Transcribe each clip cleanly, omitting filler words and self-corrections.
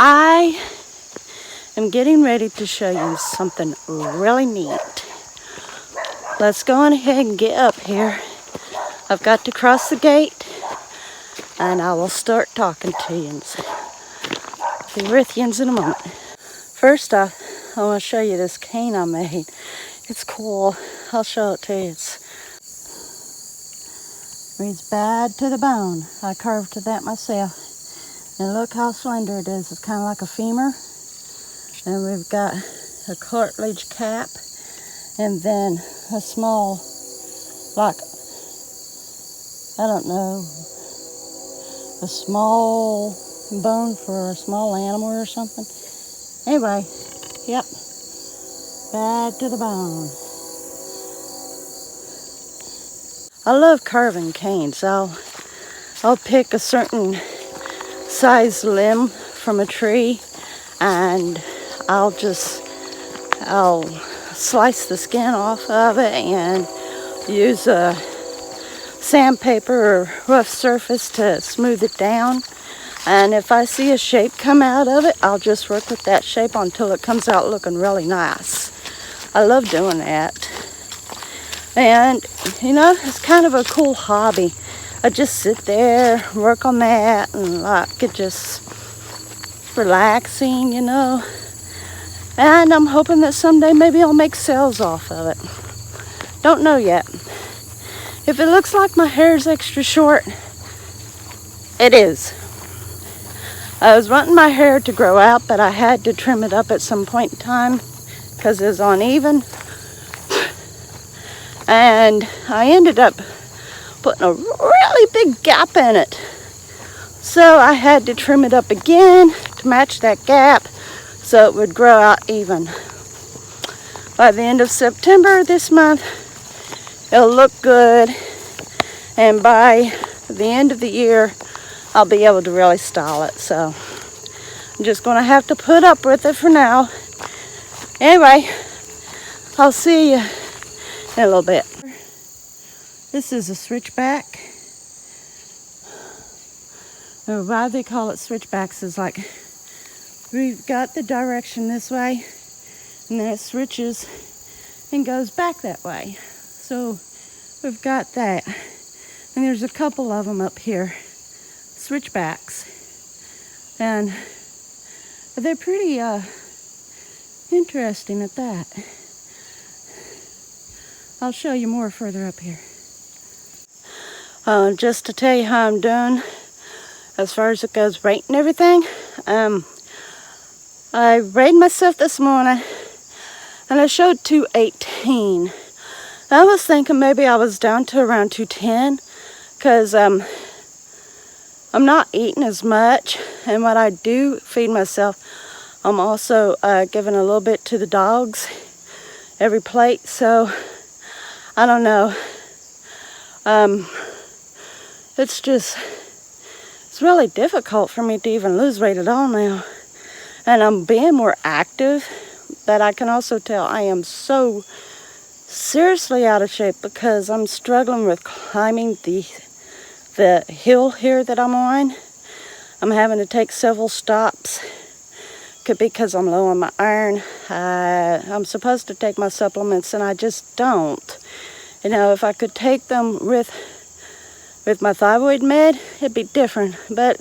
I am getting ready to show you something really neat. Let's go on ahead and get up here. I've got to cross the gate and I will start talking to you. Be with you in a moment. First off, I want to show you this cane I made. It's cool. I'll show it to you. It reads bad to the bone. I carved that myself. And look how slender it is. It's kind of like a femur. And we've got a cartilage cap. And then a small, like, I don't know, a small bone for a small animal or something. Anyway, yep, bad to the bone. I love carving canes. I'll pick a certain size limb from a tree and I'll slice the skin off of it and use a sandpaper or rough surface to smooth it down. And if I see a shape come out of it, I'll just work with that shape until it comes out looking really nice. I love doing that. And, you know, it's kind of a cool hobby. I just sit there, work on that, and like it just relaxing, you know. And I'm hoping that someday maybe I'll make sales off of it. Don't know yet. If it looks like my hair is extra short, it is. I was wanting my hair to grow out, but I had to trim it up at some point in time because it was uneven. And I ended up putting a really big gap in it. So I had to trim it up again to match that gap so it would grow out even. By the end of September this month, it'll look good. And by the end of the year, I'll be able to really style it. So I'm just going to have to put up with it for now. Anyway, I'll see you in a little bit. This is a switchback. Or why they call it switchbacks is like we've got the direction this way and then it switches and goes back that way. So we've got that. And there's a couple of them up here, switchbacks. And they're pretty interesting at that. I'll show you more further up here. Just to tell you how I'm doing as far as it goes, rate and everything. I rated myself this morning and I showed 218. I was thinking maybe I was down to around 210 because I'm not eating as much, and when I do feed myself, I'm also giving a little bit to the dogs every plate. So I don't know. It's really difficult for me to even lose weight at all now. And I'm being more active, but I can also tell I am so seriously out of shape because I'm struggling with climbing the hill here that I'm on. I'm having to take several stops. Could be because I'm low on my iron. I'm supposed to take my supplements and I just don't. You know, if I could take them with my thyroid med, it'd be different. But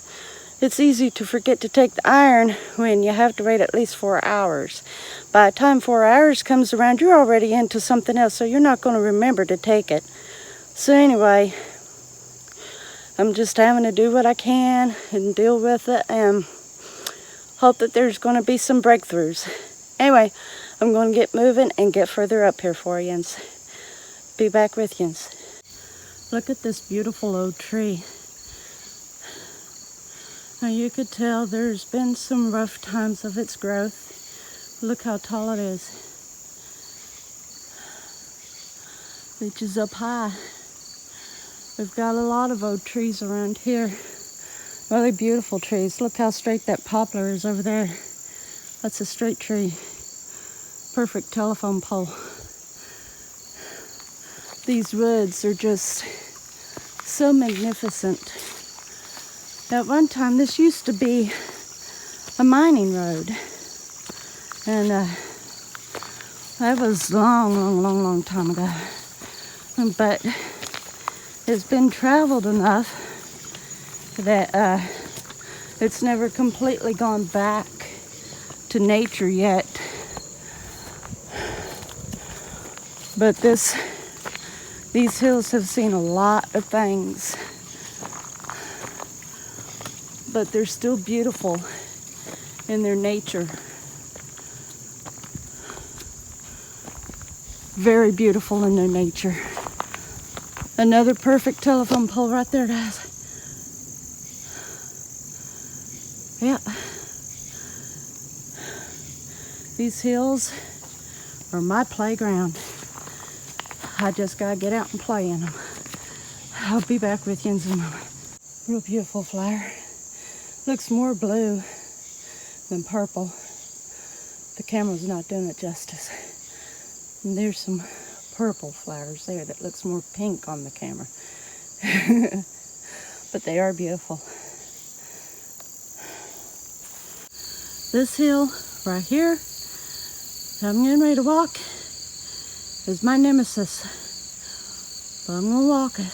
it's easy to forget to take the iron when you have to wait at least 4 hours. By the time 4 hours comes around, you're already into something else, so you're not going to remember to take it. So anyway, I'm just having to do what I can and deal with it and hope that there's going to be some breakthroughs. Anyway, I'm going to get moving and get further up here for you and be back with you. Look at this beautiful old tree. Now you could tell there's been some rough times of its growth. Look how tall it is. Reaches up high. We've got a lot of old trees around here. Really beautiful trees. Look how straight that poplar is over there. That's a straight tree. Perfect telephone pole. These woods are just so magnificent. At one time, this used to be a mining road. And that was long time ago. But it's been traveled enough that it's never completely gone back to nature yet. But these hills have seen a lot of things. But they're still beautiful in their nature. Very beautiful in their nature. Another perfect telephone pole right there, guys. Yeah. These hills are my playground. I just gotta get out and play in them. I'll be back with you in a moment. Real beautiful flower. Looks more blue than purple. The camera's not doing it justice. And there's some purple flowers there that looks more pink on the camera. But they are beautiful. This hill right here that I'm getting ready to walk is my nemesis. But I'm gonna walk it.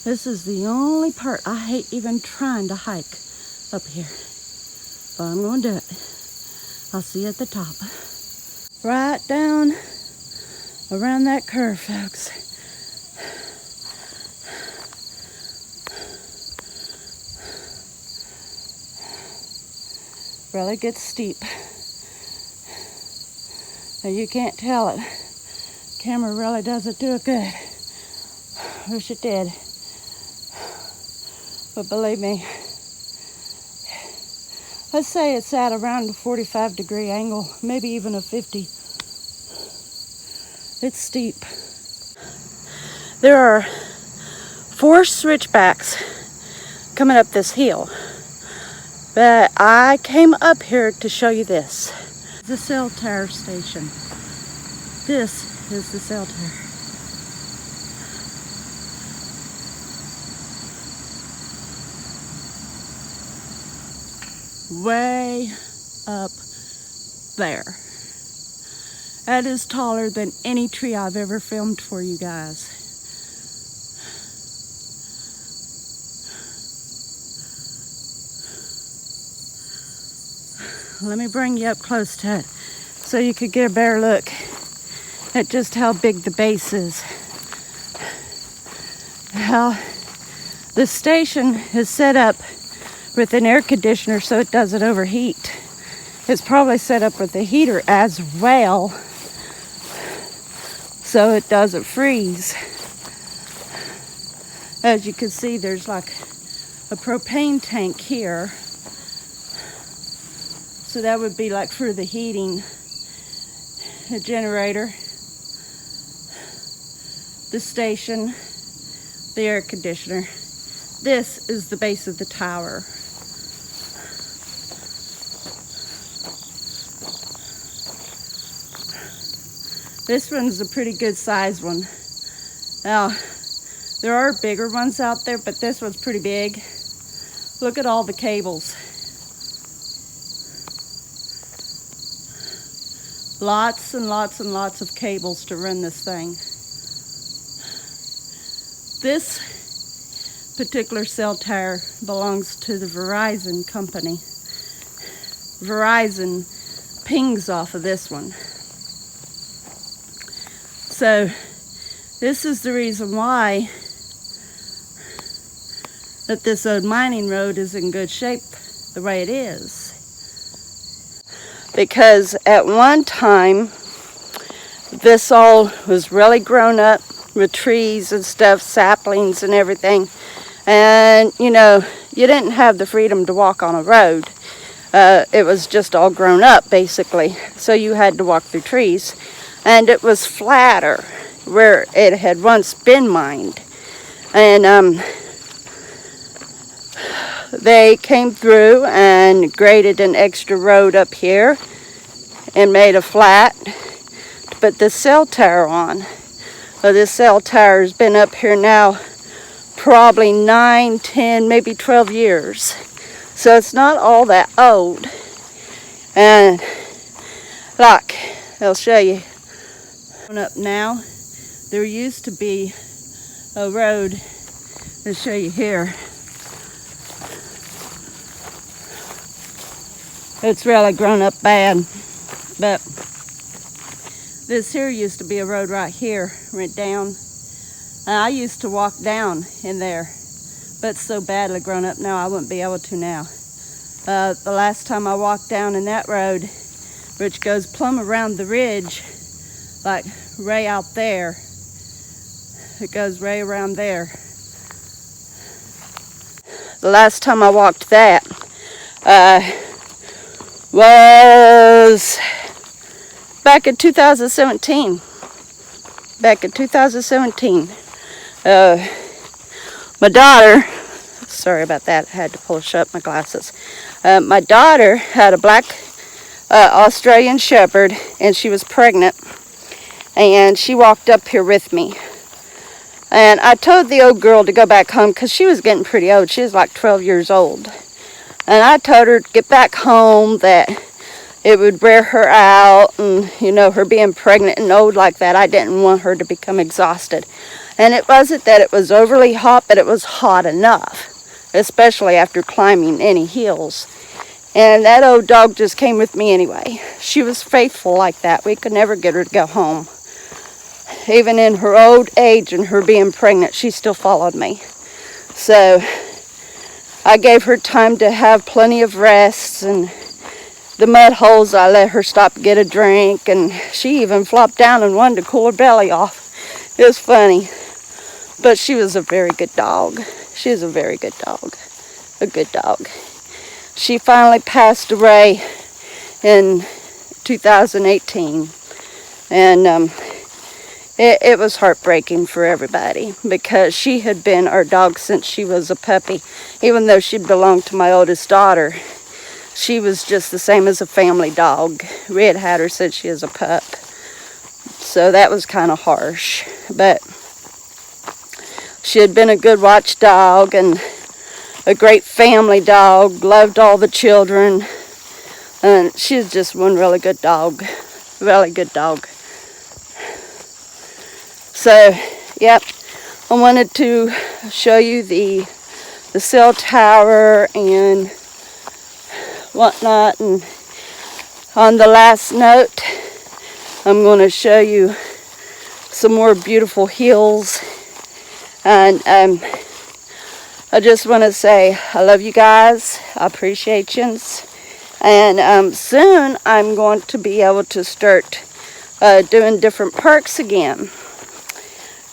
This is the only part I hate even trying to hike up here. But I'm gonna do it. I'll see you at the top. Right down around that curve, folks. Really gets steep. And you can't tell it. Camera really doesn't do it good. Wish it did. But believe me, let's say it's at around a 45-degree angle, maybe even a 50. It's steep. There are 4 switchbacks coming up this hill. But I came up here to show you this. The Celltower station. This is the Celltower. Way up there. That is taller than any tree I've ever filmed for you guys. Let me bring you up close to it so you could get a better look at just how big the base is. How the station is set up with an air conditioner so it doesn't overheat. It's probably set up with a heater as well so it doesn't freeze. As you can see, there's like a propane tank here. So that would be like for the heating, a generator, the station, the air conditioner. This is the base of the tower. This one's a pretty good sized one. Now, there are bigger ones out there, but this one's pretty big. Look at all the cables. Lots and lots and lots of cables to run this thing. This particular cell tower belongs to the Verizon company. Verizon pings off of this one. So this is the reason why that this old mining road is in good shape the way it is. Because at one time, this all was really grown up with trees and stuff, saplings and everything. And, you know, you didn't have the freedom to walk on a road. It was just all grown up, basically. So you had to walk through trees. And it was flatter where it had once been mined. And they came through and graded an extra road up here and made a flat to put the cell tower on. Well, this cell tower has been up here now probably 9, 10, maybe 12 years. So it's not all that old. And look, I'll show you. Going up now, there used to be a road. I'll show you here. It's really grown up bad, but this here used to be a road right here, went down. And I used to walk down in there, but it's so badly grown up now I wouldn't be able to now. The last time I walked down in that road, which goes plumb around the ridge, like right out there, it goes right around there. The last time I walked that was back in 2017. My daughter, sorry about that, I had to pull shut my glasses. My daughter had a black Australian Shepherd, and she was pregnant, and she walked up here with me. And I told the old girl to go back home because she was getting pretty old. She was like 12 years old. And I told her to get back home, that it would wear her out, and you know, her being pregnant and old like that, I didn't want her to become exhausted. And it wasn't that it was overly hot, but it was hot enough, especially after climbing any hills. And that old dog just came with me anyway. She was faithful like that. We could never get her to go home. Even in her old age and her being pregnant, she still followed me. So I gave her time to have plenty of rests, and the mud holes I let her stop to get a drink, and she even flopped down and wanted to cool her belly off. It was funny. But she was a very good dog. She is a very good dog. A good dog. She finally passed away in 2018. And it was heartbreaking for everybody, because she had been our dog since she was a puppy. Even though she belonged to my oldest daughter, she was just the same as a family dog. We had had her since she was a pup. So that was kind of harsh. But she had been a good watchdog and a great family dog, loved all the children. And she was just one really good dog. Really good dog. So, yep, I wanted to show you the Celltower and whatnot. And on the last note, I'm going to show you some more beautiful hills. And I just want to say I love you guys. I appreciate you. And soon I'm going to be able to start doing different parks again.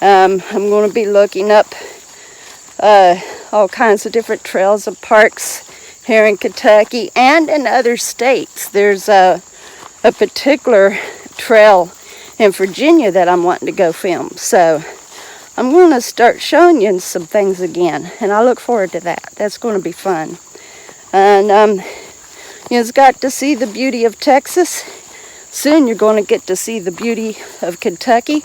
I'm going to be looking up all kinds of different trails and parks here in Kentucky and in other states. There's a particular trail in Virginia that I'm wanting to go film. So I'm going to start showing you some things again, and I look forward to that. That's going to be fun. And you've got to see the beauty of Texas. Soon you're going to get to see the beauty of Kentucky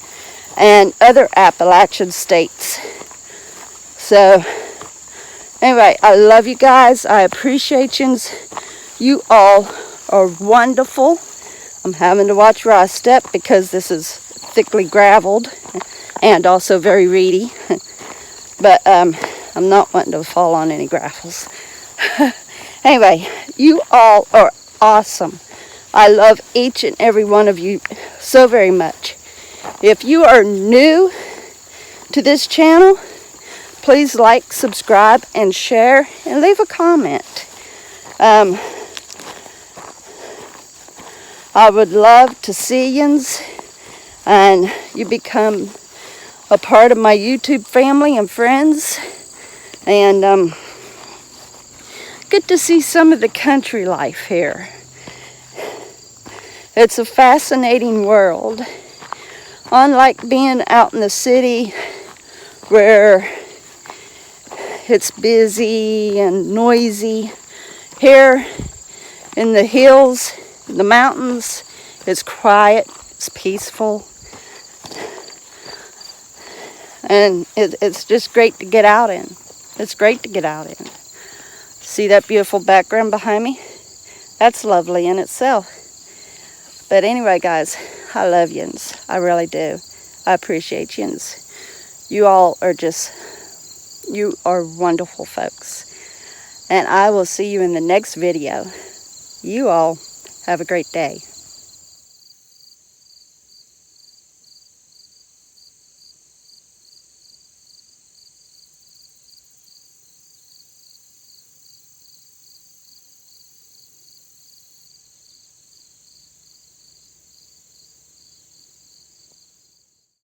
and other Appalachian states. So anyway, I love you guys. I appreciate you. You all are wonderful. I'm having to watch where I step because this is thickly graveled and also very reedy. But I'm not wanting to fall on any gravels. Anyway, you all are awesome. I love each and every one of you so very much. If you are new to this channel, please like, subscribe, and share, and leave a comment. I would love to see yous, and you become a part of my YouTube family and friends, and get to see some of the country life here. It's a fascinating world. Unlike being out in the city where it's busy and noisy, here in the hills, in the mountains, it's quiet, it's peaceful. And it's just great to get out in. It's great to get out in. See that beautiful background behind me? That's lovely in itself. But anyway, guys, I love yous. I really do. I appreciate yous. You all are you are wonderful folks. And I will see you in the next video. You all have a great day.